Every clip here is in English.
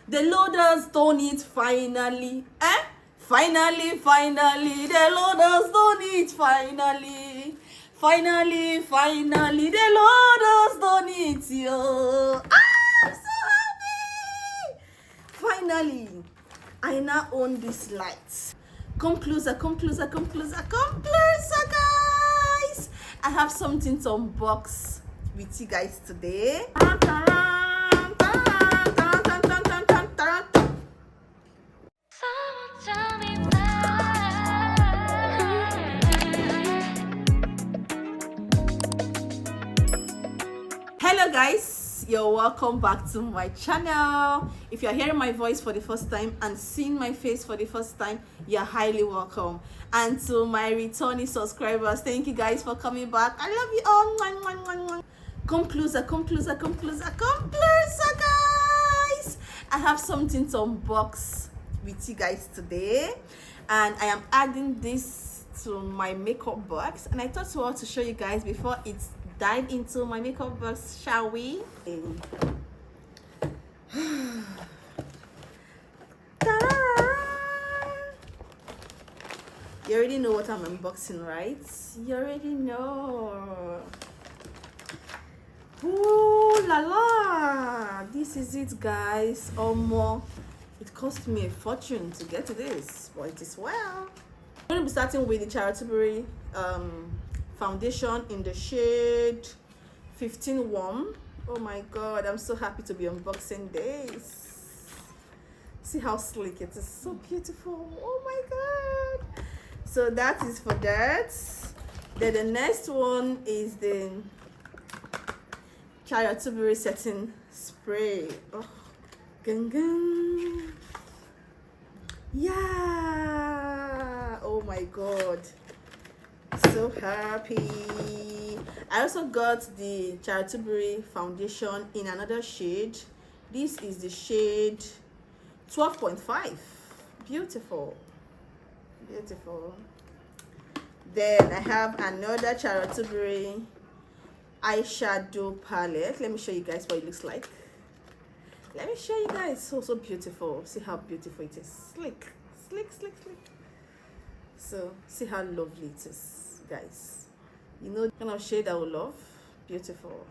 The loaders done it finally. Finally, the loaders done it finally. Finally, the loaders done it, yo. I'm so happy. Finally, I now own this light. Come closer, guys. I have something to unbox with you guys today. Hello guys, you're welcome back to my channel. If you're hearing my voice for the first time and seeing my face for the first time, you're highly welcome. And to my returning subscribers, thank you guys for coming back. I love you all. Come closer, guys. I have something to unbox with you guys today, and I am adding this to my makeup box, and I thought to show you guys before it's dive into my makeup box, shall we? You already know what I'm unboxing, right? You already know. Ooh la la! This is it, guys. More. It cost me a fortune to get to this, but it is well. I'm going to be starting with the Charitable foundation in the shade 15 Warm. Oh my god, I'm so happy to be unboxing this. See how sleek it is. So beautiful. Oh my god. So that is for that. Then the next one is the Charitable setting spray. Oh, gang. Yeah. Oh my god, so happy. I also got the Charitable foundation in another shade. This is the shade 12.5. Beautiful. Then I have another Charitable eyeshadow palette. Let me show you guys what it looks like. So beautiful. See how beautiful it is. Slick. So see how lovely it is, guys. You know the kind of shade I would love. Beautiful.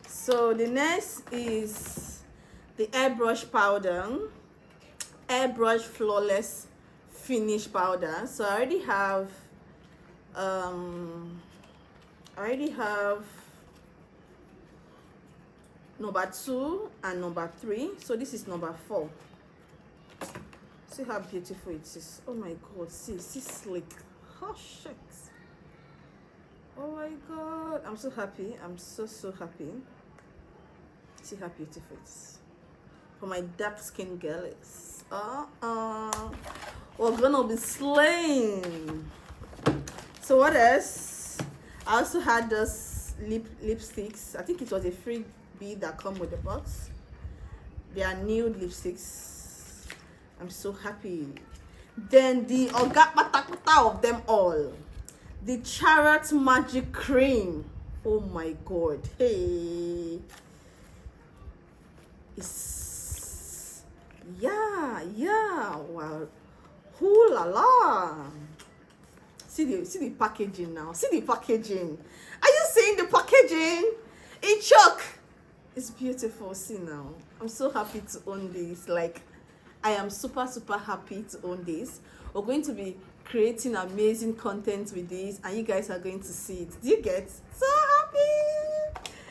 So the next is the airbrush powder, airbrush flawless finish powder. So I already have number 2 and number 3. So this is number 4. See how beautiful it is. Oh my god, see slick. Oh shit. Oh my god, I'm so happy. I'm so happy. See how beautiful it is. For my dark skin girls. We're gonna be slaying. So what else? I also had those lipsticks. I think it was a freebie that come with the box. They are nude lipsticks. I'm so happy. Then the Ogapatapata of them all, the Charlotte Magic Cream. Oh my god. Hey, it's wow. Ooh la la. See the packaging now. See the packaging. Are you seeing the packaging? It's choke. It's beautiful. See now. I'm so happy to own this. Like, I am super happy to own this. We're going to be creating amazing content with this, and you guys are going to see it. Do you get so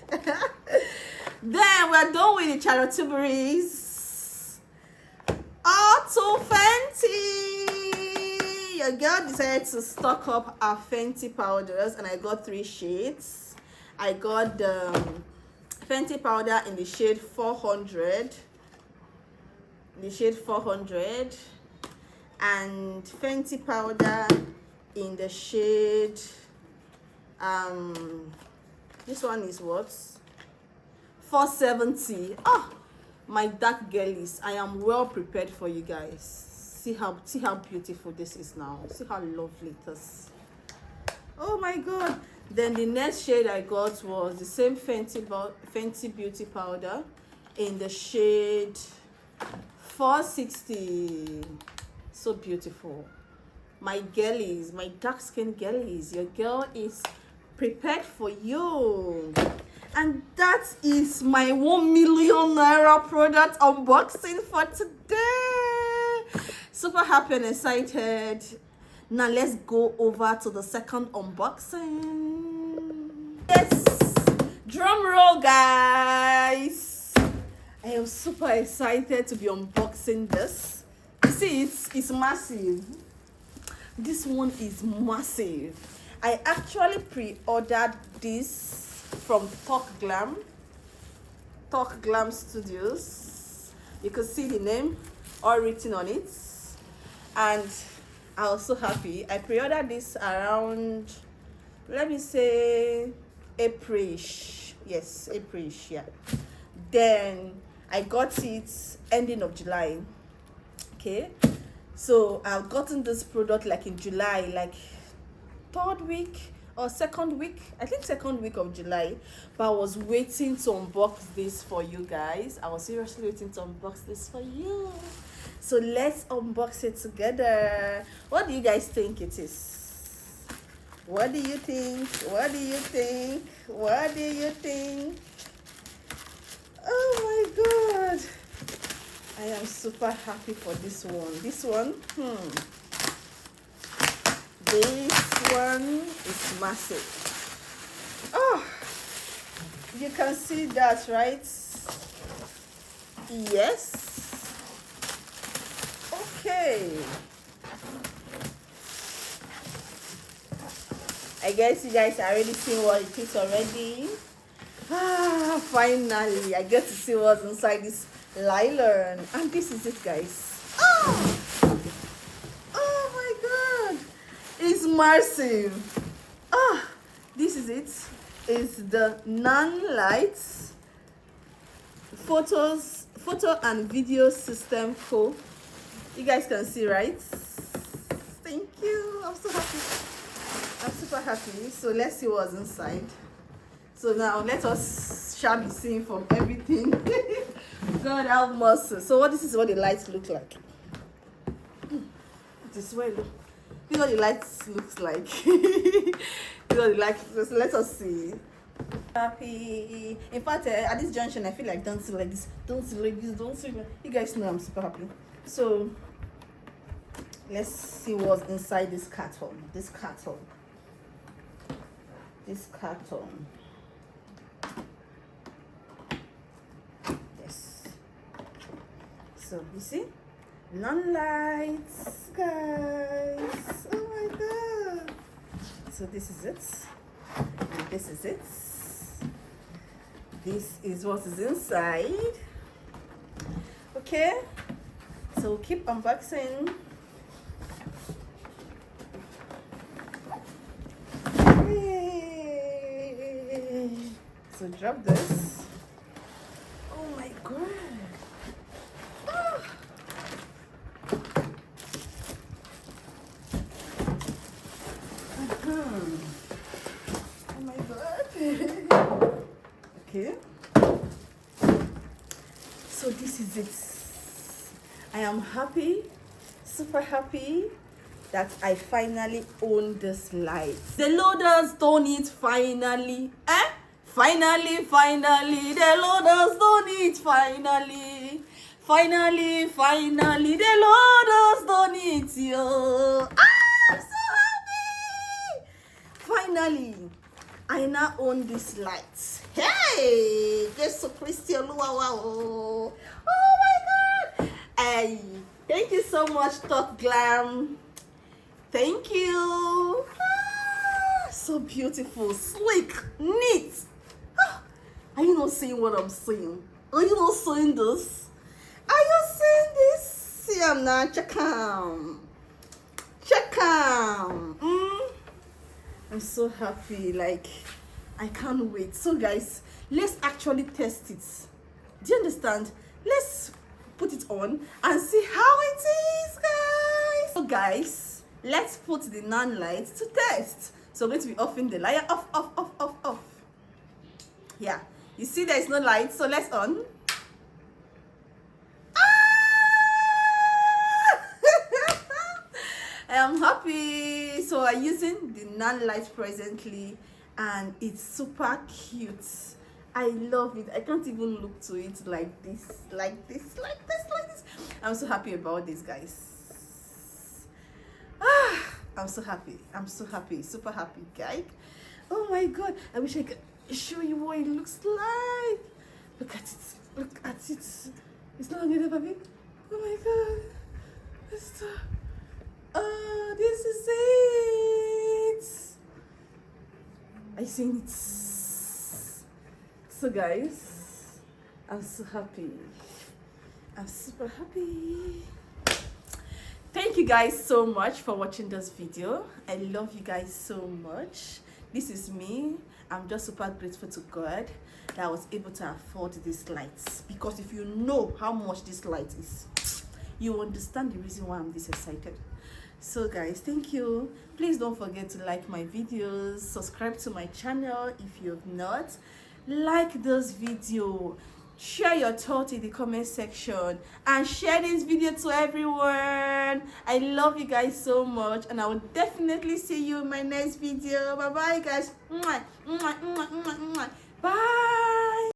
happy? Then we're done with the Charitables. To Fenty. Your girl decided to stock up our Fenty powders, and I got 3 shades. I got the Fenty powder in the shade 400. And Fenty powder in the shade this one is what, 470. My dark girlies, I am well prepared for you guys. See how beautiful this is now. See how lovely it is. Oh my god. Then the next shade I got was the same Fenty beauty powder in the shade 460. So beautiful. My girlies, my dark skin girlies, your girl is prepared for you. And that is my 1 million naira product unboxing for today. Super happy and excited. Now let's go over to the second unboxing. Yes, drum roll, guys. I am super excited to be unboxing this. You see, it's massive. This one is massive. I actually pre-ordered this from Talk Glam Studios. You can see the name all written on it, and I was so happy. I pre-ordered this around, let me say, Aprilish. Yes, Aprilish, yeah. Then I got it ending of July. Okay, so I've gotten this product like in July, like third week or second week, I think second week of July. But I was waiting to unbox this for you guys. I was seriously waiting to unbox this for you. So let's unbox it together. What do you guys think it is? What do you think? What do you think? What do you think? Oh my god, I am super happy for this one. This one is massive. Oh, you can see that, right? Yes. Okay, I guess you guys are already seeing what it is already. Finally I get to see what's inside this nylon, and this is it, guys. Oh my god, it's massive. This is it. It's the Nanlite photo and video system co. You guys can see, right? Thank you. I'm so happy. I'm super happy. So let's see what's inside. So now let us shall be seeing from everything. God help us. So this is what the lights look like. This is what it looks. This is what the lights looks like. This is what the lights. Let us see. Happy. In fact, at this junction, I feel like dancing like this. Dancing like this. Dancing like. You guys know I'm super happy. So let's see what's inside this carton. This carton. Yes. So you see, Nanlite, guys. Oh my god. So this is it. And this is it. This is what is inside. Okay. So keep unboxing. Yay. So drop this. Oh my god. Oh my god. Okay. So this is it. I am happy, super happy that I finally own this light. The loaders don't need finally. Finally, the loaders don't need finally. Finally, the loaders don't need you. I'm so happy. Finally, I now own this light. Hey, Jesus Christian. Oh my god. Hey, thank you so much, Talk Glam. Thank you. So beautiful, sleek, neat. Are you not seeing what I'm seeing? Are you not seeing this? Are you seeing this? See, I'm not. Check out. I'm so happy. Like, I can't wait. So, guys, let's actually test it. Do you understand? Let's put it on and see how it is, guys. So, guys, let's put the Nanlite to test. So, I'm going to be offing the light. Off. Yeah. You see there is no light, so let's on. I'm using the Nanlite presently, and it's super cute. I love it. I can't even look to it like this, like this, like this, like this. I'm so happy about this, guys. I'm so happy. I'm so happy. Super happy, guys. Oh my god. I wish I could show you what it looks like. Look at it. Look at it. It's not good, baby. Oh my god. Oh, this is it. I seen it. So guys, I'm so happy. I'm super happy. Thank you guys so much for watching this video. I love you guys so much. This is me. I'm just super grateful to God that I was able to afford these lights, because if you know how much this light is, you understand the reason why I'm this excited. So guys, thank you. Please don't forget to like my videos, subscribe to my channel if you have not, like this video, share your thoughts in the comment section, and share this video to everyone. I love you guys so much, and I will definitely see you in my next video. Bye bye guys. Bye.